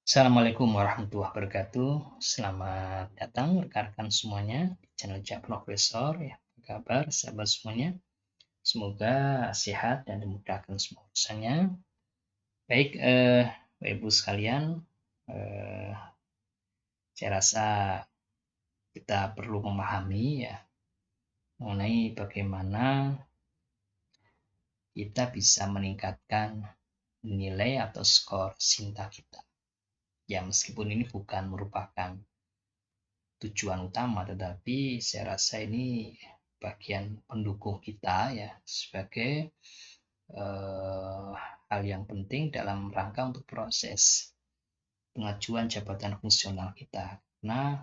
Assalamualaikum warahmatullahi wabarakatuh. Selamat datang rekan-rekan semuanya di channel Jak Profesor ya. Apa kabar sahabat semuanya? Semoga sehat dan dimudahkan semua urusannya. Baik, Bapak Ibu sekalian, eh, saya rasa kita perlu memahami ya mengenai bagaimana kita bisa meningkatkan nilai atau skor cinta kita. Ya, meskipun ini bukan merupakan tujuan utama, tetapi saya rasa ini bagian pendukung kita ya sebagai hal yang penting dalam rangka untuk proses pengajuan jabatan fungsional kita. Karena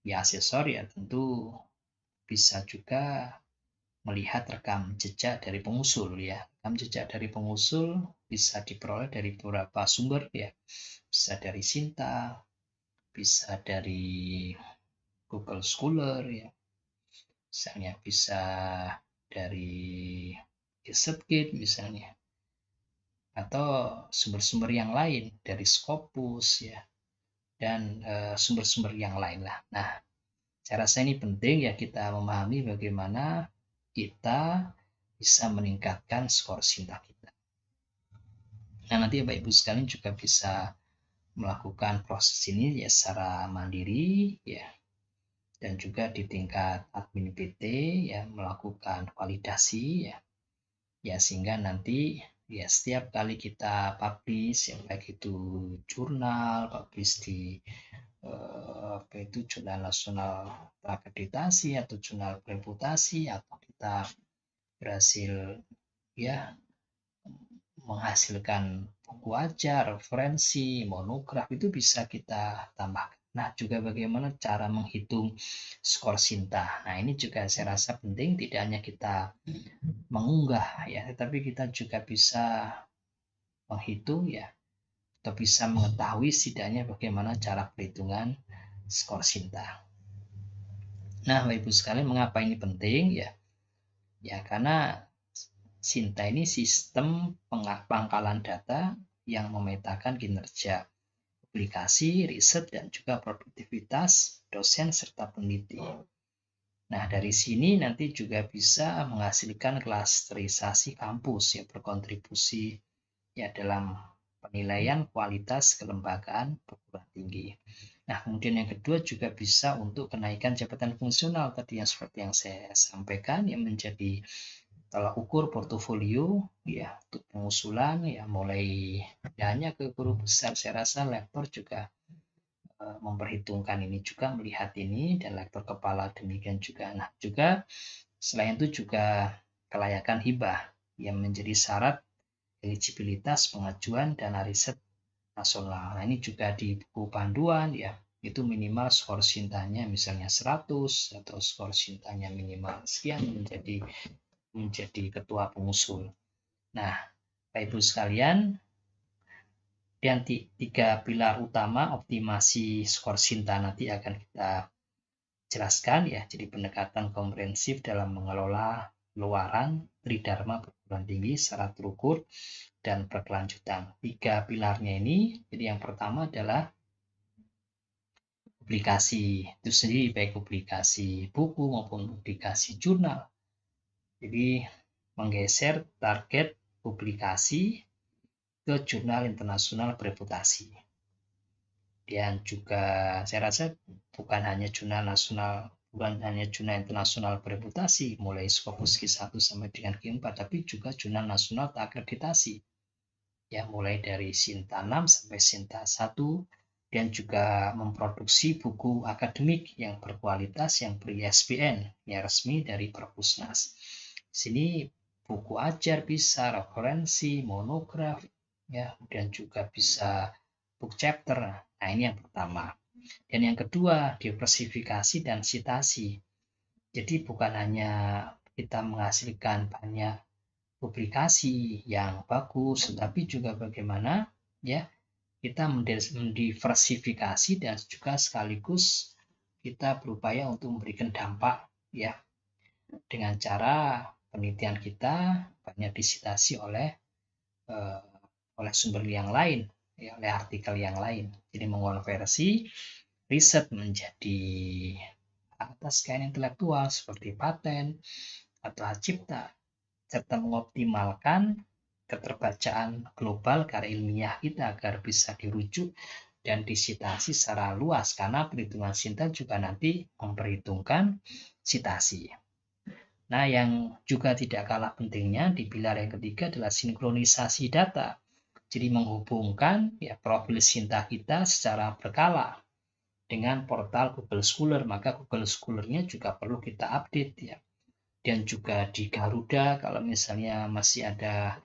ya asesor ya tentu bisa juga melihat rekam jejak dari pengusul ya. Rekam jejak dari pengusul bisa diperoleh dari beberapa sumber ya. Bisa dari Sinta, bisa dari Google Scholar ya, misalnya bisa dari ResearchGate misalnya, atau sumber-sumber yang lain dari Scopus ya, dan sumber-sumber yang lain lah. Nah, saya rasa ini penting ya kita memahami bagaimana kita bisa meningkatkan skor cinta kita. Nah, nanti Bapak Ibu sekalian juga bisa melakukan proses ini ya secara mandiri ya, dan juga di tingkat admin PT ya melakukan validasi ya sehingga nanti ya setiap kali kita publish yang baik itu jurnal publish di apa itu jurnal nasional akreditasi atau jurnal reputasi atau kita berhasil ya menghasilkan buku ajar, referensi, monograf itu bisa kita tambahkan. Nah, juga bagaimana cara menghitung skor Sinta. Nah, ini juga saya rasa penting, tidak hanya kita mengunggah ya, tetapi kita juga bisa menghitung ya, atau bisa mengetahui setidaknya bagaimana cara perhitungan skor Sinta. Nah, Bapak Ibu sekalian, mengapa ini penting ya? Ya, karena Sinta ini sistem pangkalan data yang memetakan kinerja publikasi, riset, dan juga produktivitas dosen serta peneliti. Nah, dari sini nanti juga bisa menghasilkan klasterisasi kampus yang berkontribusi ya dalam penilaian kualitas kelembagaan perguruan tinggi. Nah, kemudian yang kedua juga bisa untuk kenaikan jabatan fungsional tadi yang seperti yang saya sampaikan yang menjadi tolak ukur portofolio ya untuk pengusulan ya mulai hanya ke guru besar. Saya rasa lektor juga memperhitungkan ini juga, melihat ini, dan lektor kepala demikian juga. Nah, juga selain itu juga kelayakan hibah yang menjadi syarat eligibilitas pengajuan dana riset nasional. Nah, ini juga di buku panduan ya, itu minimal skor Sintanya misalnya 100 atau skor Sintanya minimal sekian menjadi ketua pengusul. Nah, Bapak Ibu sekalian, dan tiga pilar utama optimasi skor Sinta nanti akan kita jelaskan ya. Jadi pendekatan komprehensif dalam mengelola luaran tridharma perguruan tinggi secara terukur dan berkelanjutan. Tiga pilarnya ini, jadi yang pertama adalah publikasi itu sendiri, baik publikasi buku maupun publikasi jurnal. Jadi menggeser target publikasi ke jurnal internasional bereputasi. Dan juga saya rasa bukan hanya jurnal internasional bereputasi mulai Scopus Q1 sampai dengan Q4, tapi juga jurnal nasional terakreditasi ya mulai dari Sinta 6 sampai Sinta 1, dan juga memproduksi buku akademik yang berkualitas yang ber-ISBN yang resmi dari Perpusnas. Sini buku ajar bisa, referensi, monograf ya, dan juga bisa book chapter. Nah, ini yang pertama. Dan yang kedua, diversifikasi dan sitasi. Jadi bukan hanya kita menghasilkan banyak publikasi yang bagus, tetapi juga bagaimana ya kita mendiversifikasi dan juga sekaligus kita berupaya untuk memberikan dampak ya dengan cara penelitian kita banyak disitasi oleh sumber yang lain ya, oleh artikel yang lain. Jadi mengonversi riset menjadi atas kekayaan intelektual seperti paten atau hak cipta, serta mengoptimalkan keterbacaan global karya ilmiah kita agar bisa dirujuk dan disitasi secara luas, karena perhitungan Sinta juga nanti memperhitungkan sitasi. Nah, yang juga tidak kalah pentingnya di pilar yang ketiga adalah sinkronisasi data. Jadi menghubungkan ya profil Sinta kita secara berkala dengan portal Google Scholar, maka Google Scholar-nya juga perlu kita update ya. Dan juga di Garuda, kalau misalnya masih ada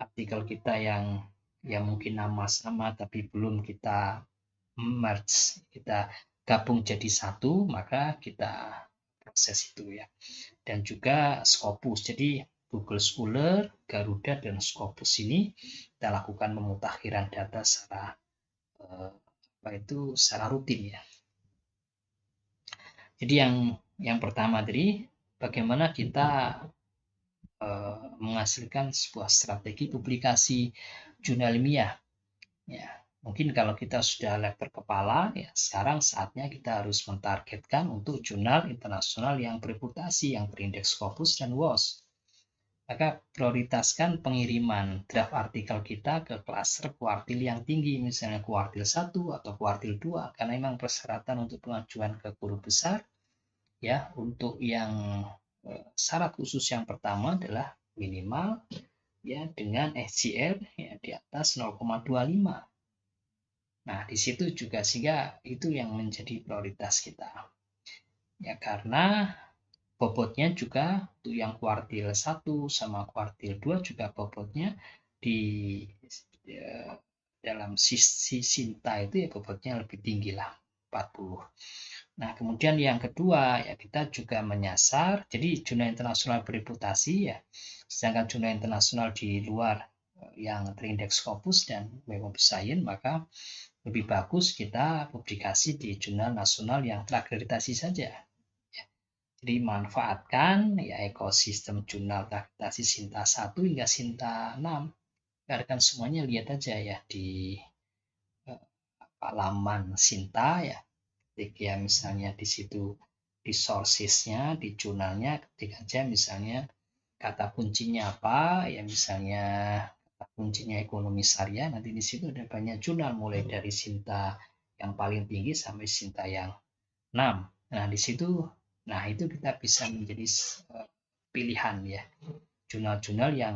artikel kita yang mungkin nama sama tapi belum kita merge, kita gabung jadi satu, maka kita proses itu ya. Dan juga Scopus. Jadi Google Scholar, Garuda, dan Scopus ini kita lakukan pemutakhiran data secara secara rutin ya. Jadi yang pertama tadi, bagaimana kita menghasilkan sebuah strategi publikasi jurnal ilmiah. Ya, mungkin kalau kita sudah lektor kepala, ya sekarang saatnya kita harus mentargetkan untuk jurnal internasional yang bereputasi, yang berindeks Scopus dan WOS. Maka prioritaskan pengiriman draft artikel kita ke klaster kuartil yang tinggi, misalnya kuartil 1 atau kuartil 2, karena memang persyaratan untuk pengajuan ke guru besar, ya, untuk yang syarat khusus yang pertama adalah minimal ya dengan SJR ya di atas 0,25. Nah, di situ juga sehingga itu yang menjadi prioritas kita. Ya, karena bobotnya juga untuk yang kuartil 1 sama kuartil 2 juga bobotnya di dalam sisi Sinta itu ya bobotnya lebih tinggi lah, 40. Nah, kemudian yang kedua ya kita juga menyasar, jadi jurnal internasional bereputasi ya, sedangkan jurnal internasional di luar yang terindeks Scopus dan Web of Science, maka lebih bagus kita publikasi di jurnal nasional yang terakreditasi saja. Ya. Jadi manfaatkan ya ekosistem jurnal terakreditasi Sinta 1 hingga Sinta 6. Biarkan semuanya lihat aja ya di laman Sinta ya. Ketika misalnya di situ di sourcesnya, di jurnalnya, ketik aja misalnya kata kuncinya apa, ya misalnya kata kuncinya ekonomi syariah, nanti di situ ada banyak jurnal mulai dari Sinta yang paling tinggi sampai Sinta yang 6. Nah, di situ, nah itu kita bisa menjadi pilihan ya, jurnal-jurnal yang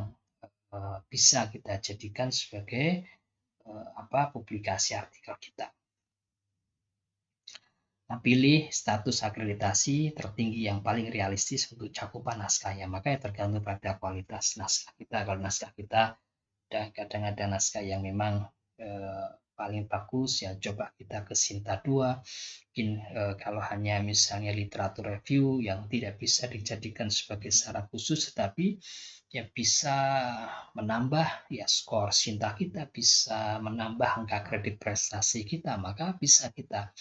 bisa kita jadikan sebagai publikasi artikel kita. Nah, pilih status akreditasi tertinggi yang paling realistis untuk cakupan naskahnya. Makanya tergantung pada kualitas naskah kita. Kalau naskah kita kadang ada naskah yang memang paling bagus, ya coba kita ke Sinta 2. Mungkin kalau hanya misalnya literatur review yang tidak bisa dijadikan sebagai syarat khusus, tetapi ya bisa menambah ya skor Sinta kita, bisa menambah angka kredit prestasi kita, maka bisa kita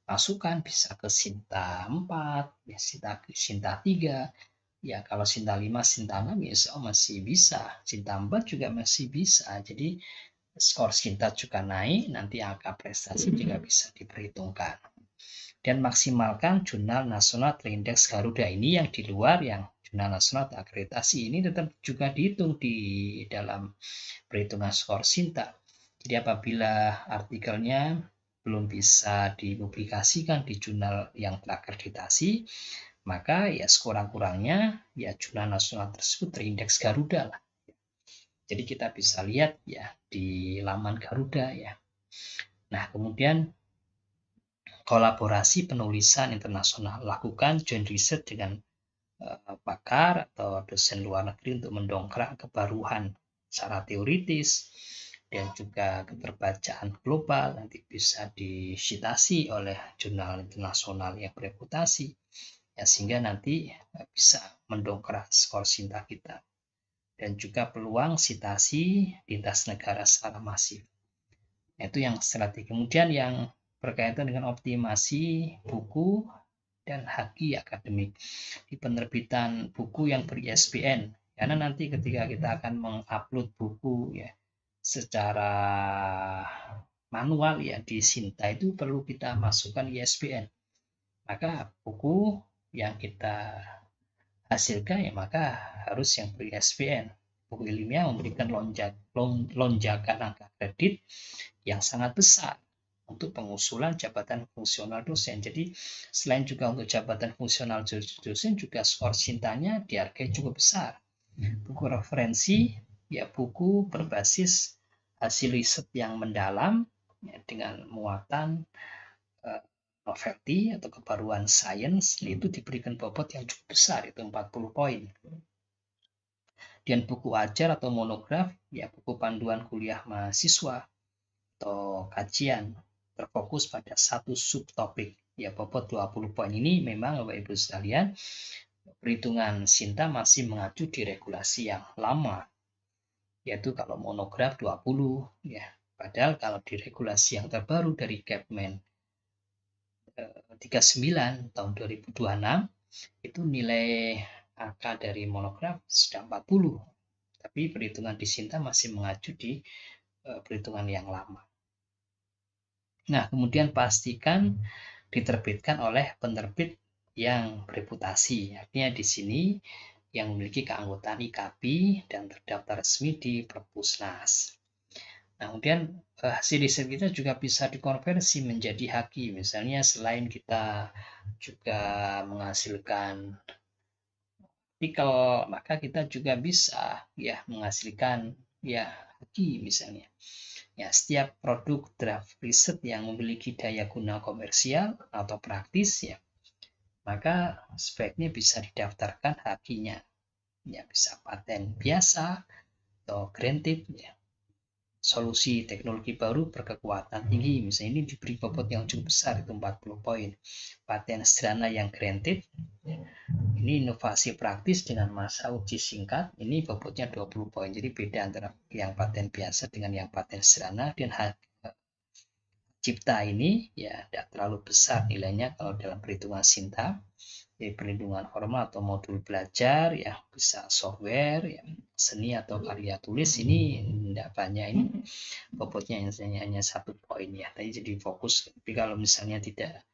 masukkan, bisa ke Sinta 4, ya Sinta 3, ya kalau Sinta 5, Sinta 6 ya masih bisa, Sinta 4 juga masih bisa. Jadi skor Sinta juga naik, nanti angka prestasi juga bisa diperhitungkan. Dan maksimalkan jurnal nasional terindeks Garuda ini yang di luar, yang jurnal nasional terakreditasi ini tetap juga dihitung di dalam perhitungan skor Sinta. Jadi apabila artikelnya belum bisa dipublikasikan di jurnal yang terakreditasi, maka ya sekurang-kurangnya ya jurnal nasional tersebut terindeks Garuda lah. Jadi kita bisa lihat ya di laman Garuda ya. Nah, kemudian kolaborasi penulisan internasional, lakukan joint research dengan pakar atau dosen luar negeri untuk mendongkrak kebaruan secara teoritis dan juga keterbacaan global, nanti bisa disitasi oleh jurnal internasional yang bereputasi ya, sehingga nanti bisa mendongkrak skor Sinta kita. Dan juga peluang sitasi lintas negara secara masif. Itu yang strategi. Kemudian yang berkaitan dengan optimasi buku dan haki akademik di penerbitan buku yang ber-ISBN, karena nanti ketika kita akan mengupload buku ya secara manual ya di Sinta itu perlu kita masukkan ISBN. Maka buku yang kita hasilkan ya maka harus yang ber-ISBN. Buku ilmiah memberikan lonjakan angka kredit yang sangat besar untuk pengusulan jabatan fungsional dosen. Jadi selain juga untuk jabatan fungsional dosen juga skor Sintanya dihargai cukup besar. Buku referensi ya buku berbasis hasil riset yang mendalam ya, dengan muatan novelty atau kebaruan sains itu diberikan bobot yang cukup besar, itu 40 poin. Dan buku ajar atau monograf ya buku panduan kuliah mahasiswa atau kajian terfokus pada satu subtopik ya bobot 20 poin. Ini memang Bapak Ibu sekalian perhitungan Sinta masih mengacu di regulasi yang lama, yaitu kalau monograf 20 ya. Padahal kalau di regulasi yang terbaru dari Kepmen 39 tahun 2026 itu nilai angka dari monograf sudah 40, tapi perhitungan di Sinta masih mengacu di perhitungan yang lama. Nah, kemudian pastikan diterbitkan oleh penerbit yang bereputasi. Artinya di sini yang memiliki keanggotaan IKAPI dan terdaftar resmi di Perpusnas. Nah, kemudian hasil riset kita juga bisa dikonversi menjadi haki. Misalnya selain kita juga menghasilkan artikel, maka kita juga bisa ya menghasilkan ya haki misalnya. Ya, setiap produk draft riset yang memiliki daya guna komersial atau praktis ya, maka sebaiknya bisa didaftarkan hakinya. Ya, bisa paten biasa atau granted ya. Solusi teknologi baru berkekuatan tinggi, misalnya ini diberi bobot yang cukup besar, itu 40 poin. Paten sederhana yang granted, ini inovasi praktis dengan masa uji singkat, ini bobotnya 20 poin. Jadi beda antara yang paten biasa dengan yang paten sederhana. Dan hak cipta ini ya tidak terlalu besar nilainya kalau dalam perhitungan Sinta. Jadi perlindungan formal atau modul belajar ya bisa software ya, seni atau karya tulis ini tidak banyak, ini bobotnya hanya 1 poin ya. Tadi jadi fokus. Tapi kalau misalnya tidak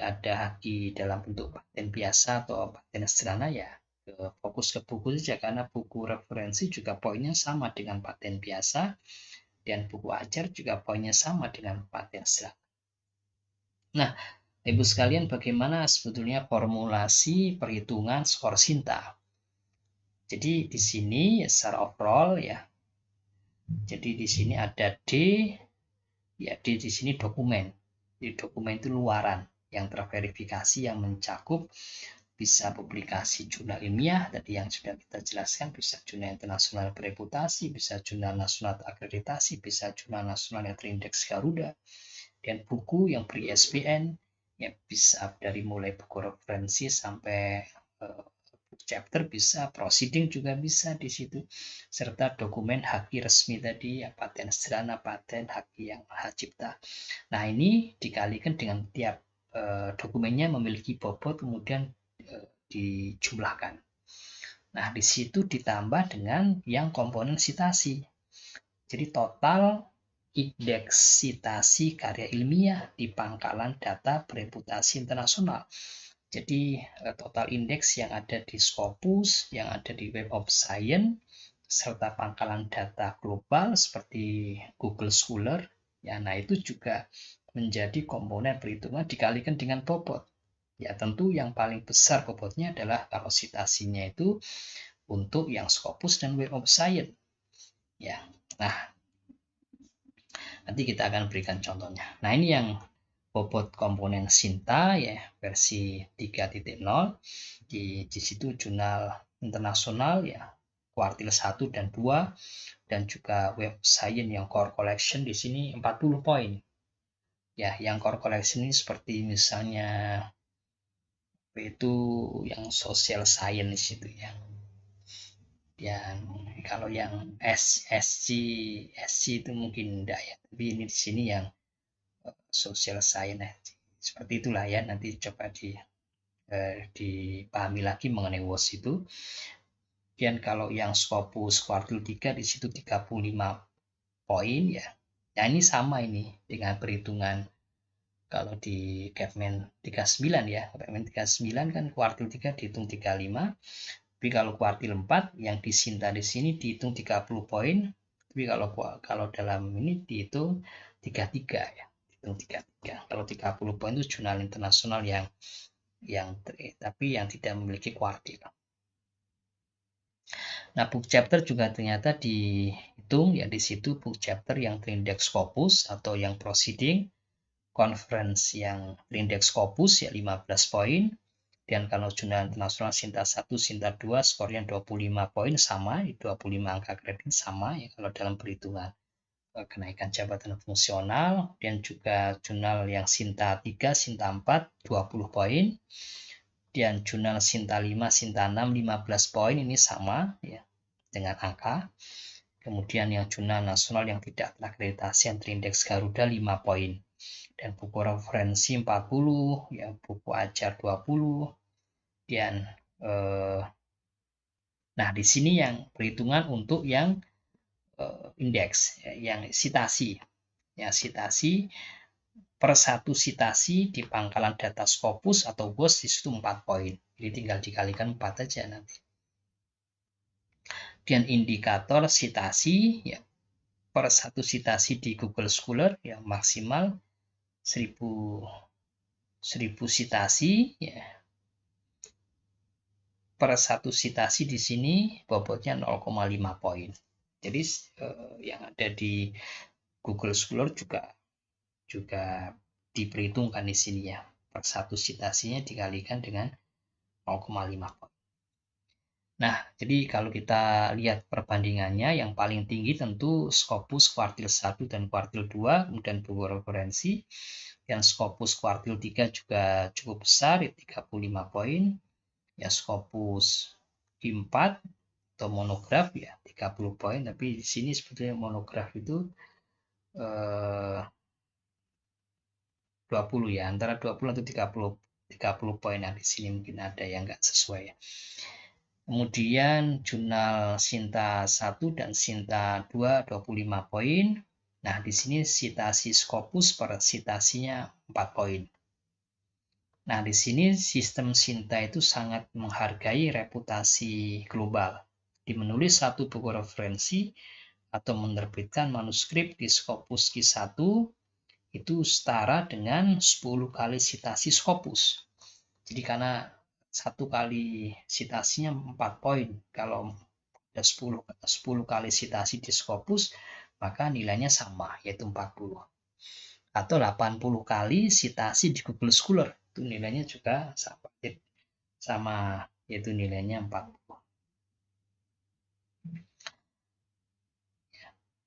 ada haki dalam bentuk paten biasa atau paten sederhana ya fokus ke buku saja, karena buku referensi juga poinnya sama dengan paten biasa dan buku ajar juga poinnya sama dengan paten sederhana. Nah, Ibu sekalian, bagaimana sebetulnya formulasi perhitungan skor Sinta? Jadi di sini secara overall ya. Jadi di sini ada D, ya D di sini dokumen. Di dokumen itu luaran yang terverifikasi yang mencakup bisa publikasi jurnal ilmiah tadi yang sudah kita jelaskan, bisa jurnal internasional bereputasi, bisa jurnal nasional akreditasi, bisa jurnal nasional yang terindeks Garuda, dan buku yang ber-ISBN ya bisa dari mulai buku referensi sampai chapter bisa, proceeding juga bisa di situ, serta dokumen haki resmi tadi ya, paten sederhana, paten haki yang hak cipta. Nah, ini dikalikan dengan tiap dokumennya memiliki bobot kemudian dijumlahkan. Nah, di situ ditambah dengan yang komponen sitasi. Jadi total indeks citasi karya ilmiah di pangkalan data bereputasi internasional. Jadi total indeks yang ada di Scopus, yang ada di Web of Science, serta pangkalan data global seperti Google Scholar, ya, nah itu juga menjadi komponen perhitungan dikalikan dengan bobot. Ya, tentu yang paling besar bobotnya adalah kalau citasinya itu untuk yang Scopus dan Web of Science. Ya, nah nanti kita akan berikan contohnya. Nah, ini yang bobot komponen Sinta ya versi 3.0 di situ jurnal internasional ya kuartil 1 dan 2 dan juga Web Science yang core collection di sini 40 poin. Ya, yang core collection ini seperti misalnya itu yang social science itu ya. Dan kalau yang SC itu mungkin enggak ya, tapi ini di sini yang social science seperti itulah ya, nanti coba dipahami lagi mengenai WOS itu. Dan kalau yang Scopus kuartil 3 di situ 35 poin ya. Ya ini sama ini dengan perhitungan kalau di Kepmen 39 ya. Kepmen 39 kan kuartil 3 dihitung 35. Tapi kalau kuartil 4 yang disinta di sini dihitung 30 poin. Tapi kalau dalam ini dihitung 33 ya. Dihitung 33. Kalau 30 poin itu jurnal internasional yang tapi yang tidak memiliki kuartil. Nah, book chapter juga ternyata dihitung ya di situ book chapter yang terindeks Scopus atau yang proceeding, conference yang terindeks Scopus ya 15 poin. Dan kalau jurnal internasional Sinta 1, Sinta 2 skornya 25 poin sama, 25 angka kredit sama ya kalau dalam perhitungan kenaikan jabatan fungsional. Dan juga jurnal yang Sinta 3, Sinta 4 20 poin. Dan jurnal Sinta 5, Sinta 6 15 poin ini sama ya dengan angka. Kemudian yang jurnal nasional yang tidak terakreditasi yang terindeks Garuda 5 poin. Dan buku referensi 40, ya buku ajar 20. Dan nah di sini yang perhitungan untuk yang indeks, ya, yang sitasi. Ya, sitasi per satu sitasi di pangkalan data Scopus atau GOS di situ 4 poin. Jadi tinggal dikalikan 4 aja nanti. Dan indikator sitasi ya per satu sitasi di Google Scholar ya maksimal 1000 sitasi ya. Per satu sitasi di sini bobotnya 0,5 poin. Jadi yang ada di Google Scholar juga diperhitungkan di sini ya. Per satu sitasinya dikalikan dengan 0,5 poin. Nah, jadi kalau kita lihat perbandingannya, yang paling tinggi tentu Scopus kuartil 1 dan kuartil 2, kemudian buku referensi. Yang Scopus kuartil 3 juga cukup besar, 35 poin. Ya, Scopus Q4 atau monograf ya 30 poin, tapi di sini sebetulnya monograf itu 20 ya, antara 20 atau 30 poin. Nah, di sini mungkin ada yang nggak sesuai ya. Kemudian jurnal Sinta 1 dan Sinta 2 25 poin. Nah, di sini sitasi Scopus per sitasinya 4 poin. Nah, di sini sistem Sinta itu sangat menghargai reputasi global. Di menulis satu buku referensi atau menerbitkan manuskrip di Scopus Q1 itu setara dengan 10 kali sitasi Scopus. Jadi karena satu kali citasinya 4 poin. Kalau ada 10 kali citasi di Scopus, maka nilainya sama, yaitu 40. Atau 80 kali citasi di Google Scholar, itu nilainya juga sama, yaitu nilainya 40.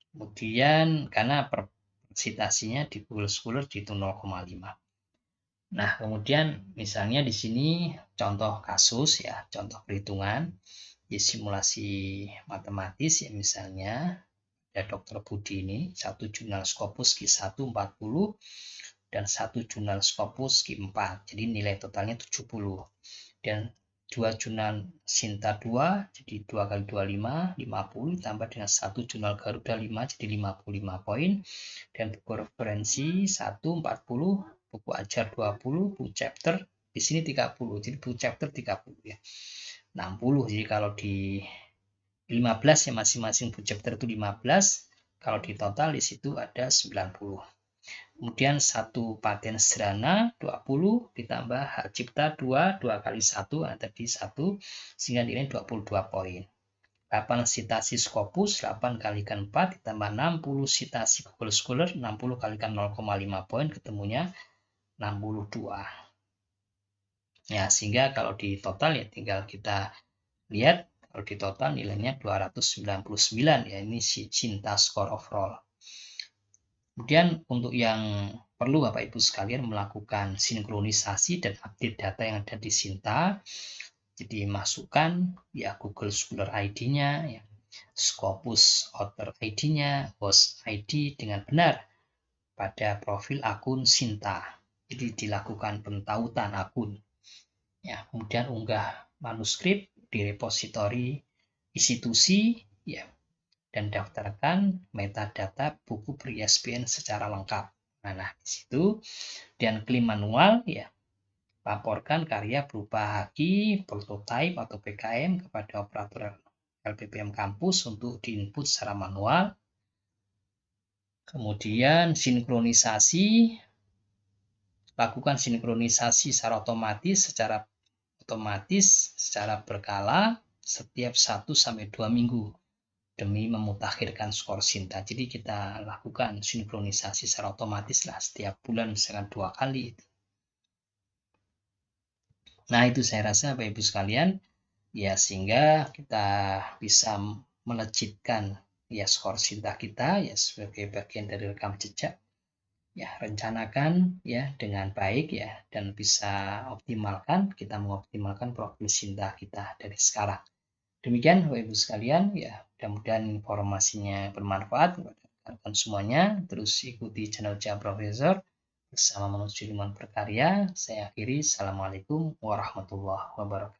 Kemudian karena per citasinya di Google Scholar dihitung 0,5. Nah, kemudian misalnya di sini contoh kasus ya, contoh perhitungan di simulasi matematis ya, misalnya ada Dr. Budi ini, satu jurnal Scopus Q1 40 dan satu jurnal Scopus Q4. Jadi nilai totalnya 70. Dan dua jurnal Sinta 2 jadi 2 kali 25 50 ditambah dengan satu jurnal Garuda 5 jadi 55 poin. Dan buku referensi 1 40, buku ajar 20, buku chapter di sini 30. Jadi buku chapter 30 ya. 60. Jadi kalau di 15 ya masing-masing buku chapter itu 15. Kalau di total di situ ada 90. Kemudian satu paten sederhana 20 ditambah hak cipta 2 kali 1 tadi 1 sehingga nilai 22 poin. 8 sitasi Scopus 8 kalikan 4 ditambah 60 sitasi Google Scholar 60 kalikan 0,5 poin ketemunya 62. Ya, sehingga kalau di total ya tinggal kita lihat kalau di total nilainya 299 ya, ini si Sinta score overall. Kemudian untuk yang perlu Bapak Ibu sekalian melakukan sinkronisasi dan update data yang ada di Sinta, jadi masukkan ya Google Scholar ID-nya, ya, Scopus Author ID-nya, host ID dengan benar pada profil akun Sinta. Jadi dilakukan pentautan akun. Ya, kemudian unggah manuskrip di repositori institusi, ya, dan daftarkan metadata buku ber-ISBN secara lengkap. Nah, di situ. Dan klaim manual, ya, laporkan karya berupa haki, prototype atau PKM kepada operator LPPM kampus untuk diinput secara manual. Kemudian lakukan sinkronisasi secara otomatis secara berkala setiap 1-2 minggu demi memutakhirkan skor Sinta. Jadi kita lakukan sinkronisasi secara otomatis lah setiap bulan, misalkan 2 kali. Nah, itu saya rasa Bapak Ibu sekalian, ya, sehingga kita bisa melejitkan ya skor Sinta kita ya sebagai bagian dari rekam jejak. Ya, rencanakan ya dengan baik ya, dan bisa kita mengoptimalkan profil Sinta kita dari sekarang. Demikian Bapak Ibu sekalian, ya, mudah-mudahan informasinya bermanfaat kepada rekan semuanya. Terus ikuti channel Jam Profesor bersama menuju ilmuwan berkarya. Saya akhiri, Assalamualaikum warahmatullahi wabarakatuh.